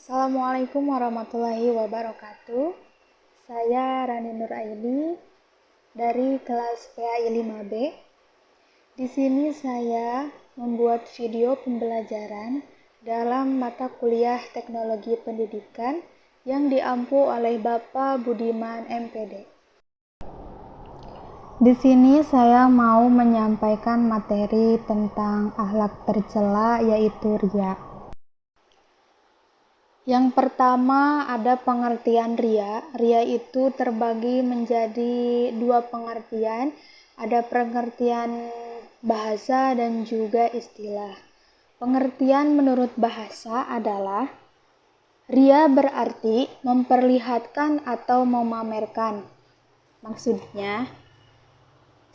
Assalamualaikum warahmatullahi wabarakatuh. Saya Rani Nuraini dari kelas PAI 5B. Di sini saya membuat video pembelajaran dalam mata kuliah Teknologi Pendidikan yang diampu oleh Bapak Budiman MPD. Di sini saya mau menyampaikan materi tentang akhlak tercela, yaitu riya. Yang pertama ada pengertian riya. Riya itu terbagi menjadi dua pengertian. Ada pengertian bahasa dan juga istilah. Pengertian menurut bahasa adalah riya berarti memperlihatkan atau memamerkan. Maksudnya,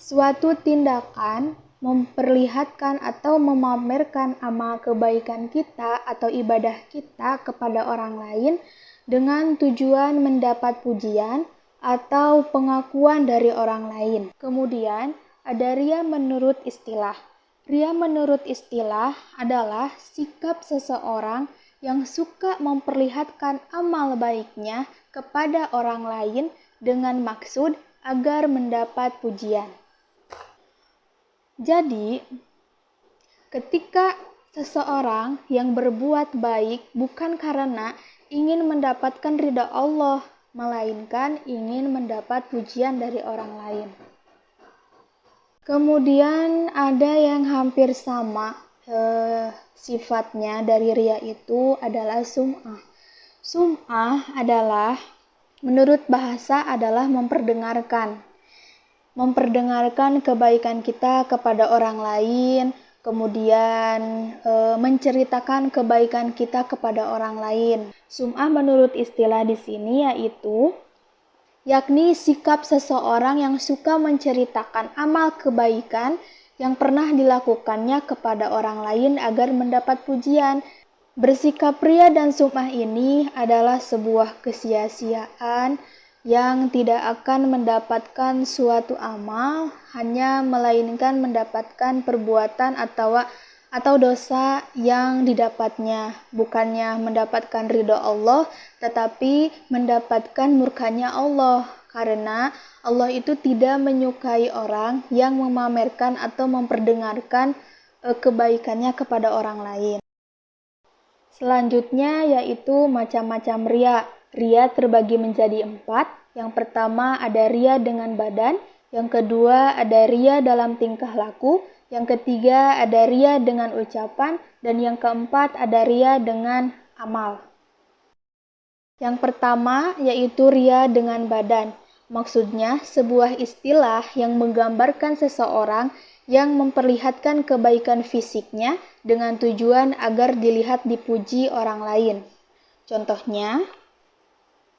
suatu tindakan memperlihatkan atau memamerkan amal kebaikan kita atau ibadah kita kepada orang lain dengan tujuan mendapat pujian atau pengakuan dari orang lain. Kemudian ada riya menurut istilah. Riya menurut istilah adalah sikap seseorang yang suka memperlihatkan amal baiknya kepada orang lain dengan maksud agar mendapat pujian. Jadi, ketika seseorang yang berbuat baik bukan karena ingin mendapatkan ridha Allah, melainkan ingin mendapat pujian dari orang lain. Kemudian ada yang hampir sama sifatnya dari riya itu adalah sum'ah. Sum'ah adalah menurut bahasa adalah memperdengarkan kebaikan kita kepada orang lain, kemudian menceritakan kebaikan kita kepada orang lain. Sum'ah menurut istilah di sini yakni sikap seseorang yang suka menceritakan amal kebaikan yang pernah dilakukannya kepada orang lain agar mendapat pujian. Bersikap riya dan sum'ah ini adalah sebuah kesia-siaan yang tidak akan mendapatkan suatu amal, hanya melainkan mendapatkan perbuatan atau dosa yang didapatnya, bukannya mendapatkan ridho Allah, tetapi mendapatkan murkanya Allah, karena Allah itu tidak menyukai orang yang memamerkan atau memperdengarkan kebaikannya kepada orang lain. Selanjutnya yaitu macam-macam riya. Riya terbagi menjadi 4. Yang pertama ada riya dengan badan, yang kedua ada riya dalam tingkah laku, yang ketiga ada riya dengan ucapan, dan yang keempat ada riya dengan amal. Yang pertama yaitu riya dengan badan. Maksudnya sebuah istilah yang menggambarkan seseorang yang memperlihatkan kebaikan fisiknya dengan tujuan agar dilihat dipuji orang lain. Contohnya,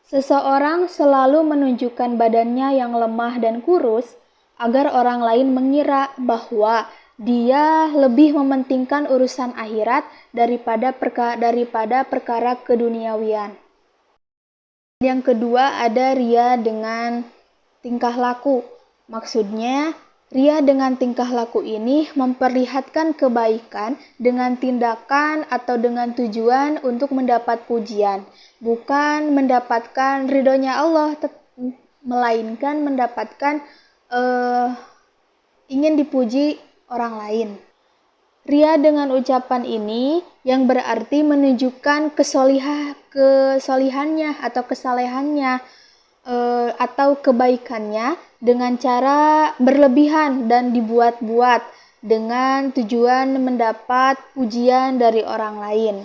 seseorang selalu menunjukkan badannya yang lemah dan kurus agar orang lain mengira bahwa dia lebih mementingkan urusan akhirat daripada perkara keduniawian. Yang kedua ada riya dengan tingkah laku. Maksudnya, riya dengan tingkah laku ini memperlihatkan kebaikan dengan tindakan atau dengan tujuan untuk mendapat pujian, bukan mendapatkan ridhonya Allah, melainkan mendapatkan ingin dipuji orang lain. Riya dengan ucapan ini yang berarti menunjukkan kesolihannya atau kesalehannya atau kebaikannya dengan cara berlebihan dan dibuat-buat dengan tujuan mendapat pujian dari orang lain.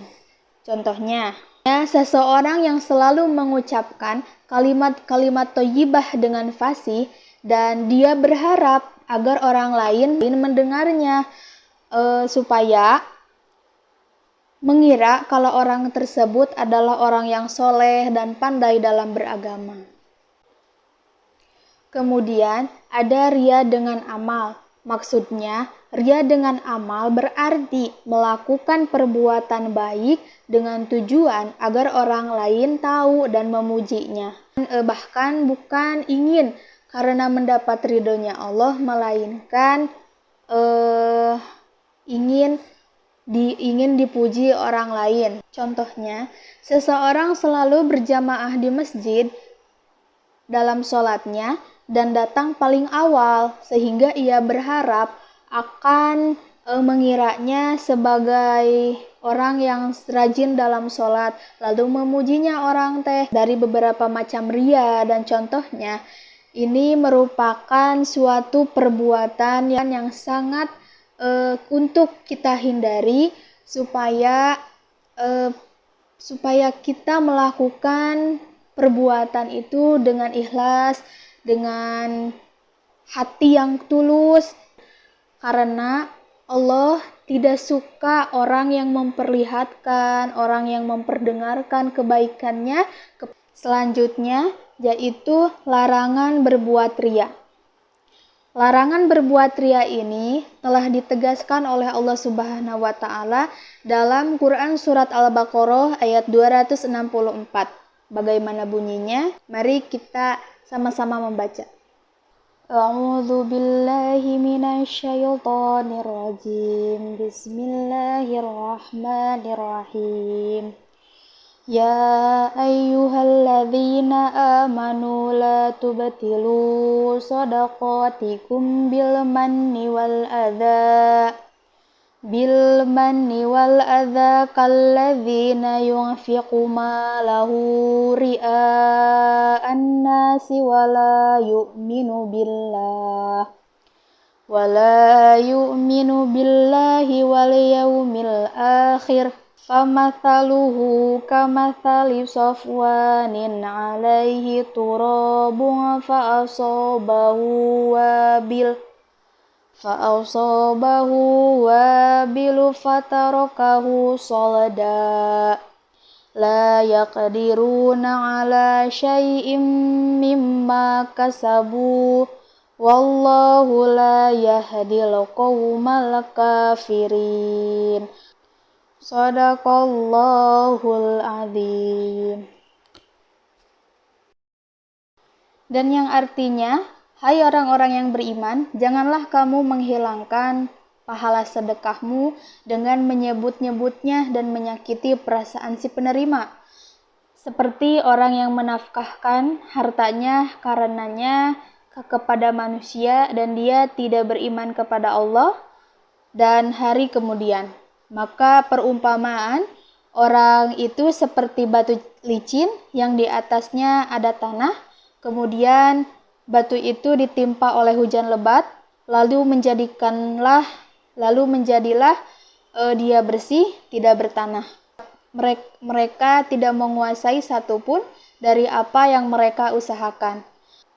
Contohnya, seseorang yang selalu mengucapkan kalimat-kalimat thayyibah dengan fasih dan dia berharap agar orang lain mendengarnya supaya mengira kalau orang tersebut adalah orang yang soleh dan pandai dalam beragama. Kemudian ada riya dengan amal. Maksudnya, riya dengan amal berarti melakukan perbuatan baik dengan tujuan agar orang lain tahu dan memujinya. Bahkan bukan ingin karena mendapat ridhonya Allah, melainkan ingin ingin dipuji orang lain. Contohnya, seseorang selalu berjamaah di masjid dalam sholatnya dan datang paling awal, sehingga ia berharap akan mengiranya sebagai orang yang rajin dalam sholat, lalu memujinya orang dari beberapa macam ria dan contohnya. Ini merupakan suatu perbuatan yang sangat untuk kita hindari supaya kita melakukan perbuatan itu dengan ikhlas, dengan hati yang tulus, karena Allah tidak suka orang yang memperlihatkan, orang yang memperdengarkan kebaikannya. Selanjutnya yaitu larangan berbuat ria. Larangan berbuat ria ini telah ditegaskan oleh Allah Subhanahu wa taala dalam Quran surat Al-Baqarah ayat 264. Bagaimana bunyinya? Mari kita sama-sama membaca. A'udzu billahi minasyaitonir rajim. Bismillahirrahmanirrahim. Ya ayyuhalladzina amanu la tubtilu shadaqatikum bil manni wal adza kalladzina yunfiqu ma lahu ria'an nasi wala yu'minu billahi wal yawmil akhir famathaluhu kamathali safwanin alaihi turabun fa'asabahu wabilu fatarakahu salada la yaqdiruna ala syai'im mimma kasabu wallahu la yahdil qaumal kafirin. Shadaqallahul azim. Dan yang artinya, hai orang-orang yang beriman, janganlah kamu menghilangkan pahala sedekahmu dengan menyebut-nyebutnya dan menyakiti perasaan si penerima. Seperti orang yang menafkahkan hartanya karenanya kepada manusia dan dia tidak beriman kepada Allah dan hari kemudian. Maka perumpamaan orang itu seperti batu licin yang di atasnya ada tanah, kemudian batu itu ditimpa oleh hujan lebat, lalu menjadilah dia bersih, tidak bertanah. Mereka tidak menguasai satupun dari apa yang mereka usahakan.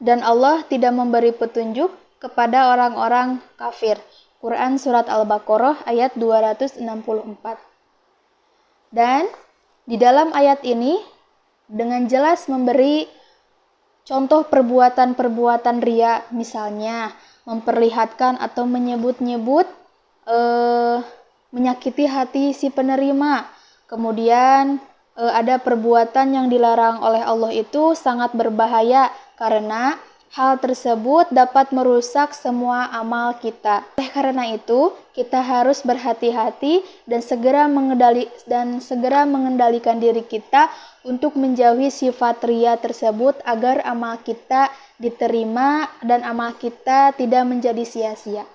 Dan Allah tidak memberi petunjuk kepada orang-orang kafir. Quran surat Al-Baqarah ayat 264. Dan di dalam ayat ini dengan jelas memberi contoh perbuatan-perbuatan ria, misalnya memperlihatkan atau menyebut-nyebut menyakiti hati si penerima. Kemudian ada perbuatan yang dilarang oleh Allah itu sangat berbahaya karena hal tersebut dapat merusak semua amal kita. Oleh karena itu, kita harus berhati-hati dan segera mengendalikan diri kita untuk menjauhi sifat ria tersebut agar amal kita diterima dan amal kita tidak menjadi sia-sia.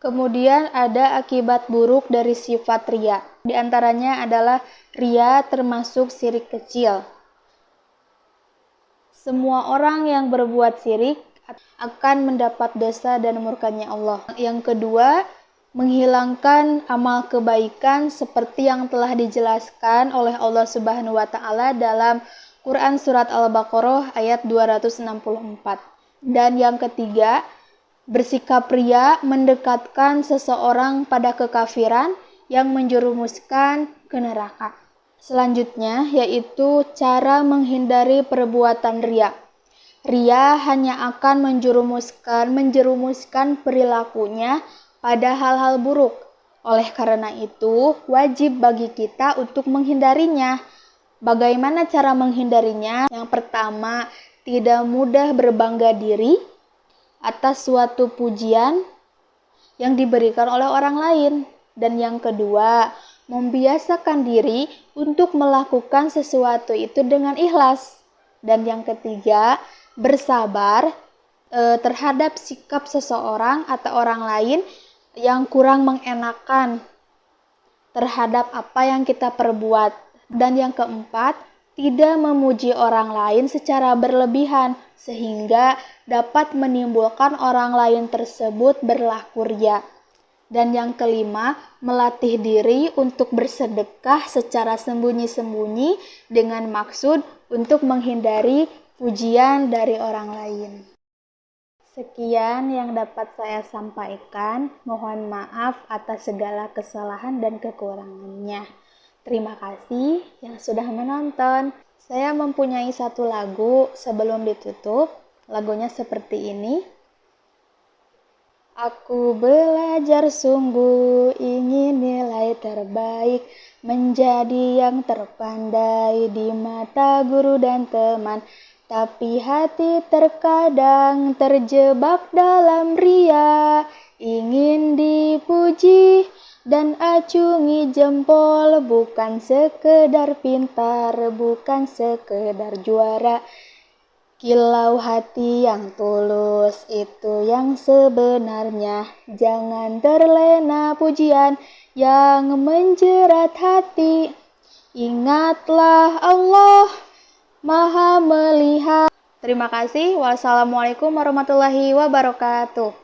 Kemudian ada akibat buruk dari sifat ria. Di antaranya adalah ria termasuk syirik kecil. Semua orang yang berbuat syirik akan mendapat dosa dan murkanya Allah. Yang kedua, menghilangkan amal kebaikan seperti yang telah dijelaskan oleh Allah Subhanahu wa taala dalam Quran surat Al-Baqarah ayat 264. Dan yang ketiga, bersikap ria mendekatkan seseorang pada kekafiran yang menjerumuskan ke neraka. Selanjutnya yaitu cara menghindari perbuatan ria. Ria hanya akan menjerumuskan perilakunya pada hal-hal buruk. Oleh karena itu, wajib bagi kita untuk menghindarinya. Bagaimana cara menghindarinya? Yang pertama, tidak mudah berbangga diri atas suatu pujian yang diberikan oleh orang lain. Dan yang kedua, membiasakan diri untuk melakukan sesuatu itu dengan ikhlas. Dan yang ketiga, bersabar terhadap sikap seseorang atau orang lain yang kurang mengenakan terhadap apa yang kita perbuat. Dan yang keempat, tidak memuji orang lain secara berlebihan sehingga dapat menimbulkan orang lain tersebut berlaku riya. Dan yang kelima, melatih diri untuk bersedekah secara sembunyi-sembunyi dengan maksud untuk menghindari pujian dari orang lain. Sekian yang dapat saya sampaikan. Mohon maaf atas segala kesalahan dan kekurangannya. Terima kasih yang sudah menonton. Saya mempunyai satu lagu sebelum ditutup. Lagunya seperti ini. Aku belajar sungguh ingin nilai terbaik, menjadi yang terpandai di mata guru dan teman. Tapi hati terkadang terjebak dalam ria, ingin dipuji dan acungi jempol, bukan sekedar pintar, bukan sekedar juara. Kilau hati yang tulus itu yang sebenarnya, jangan terlena pujian yang menjerat hati. Ingatlah Allah Maha melihat. Terima kasih. Wassalamualaikum warahmatullahi wabarakatuh.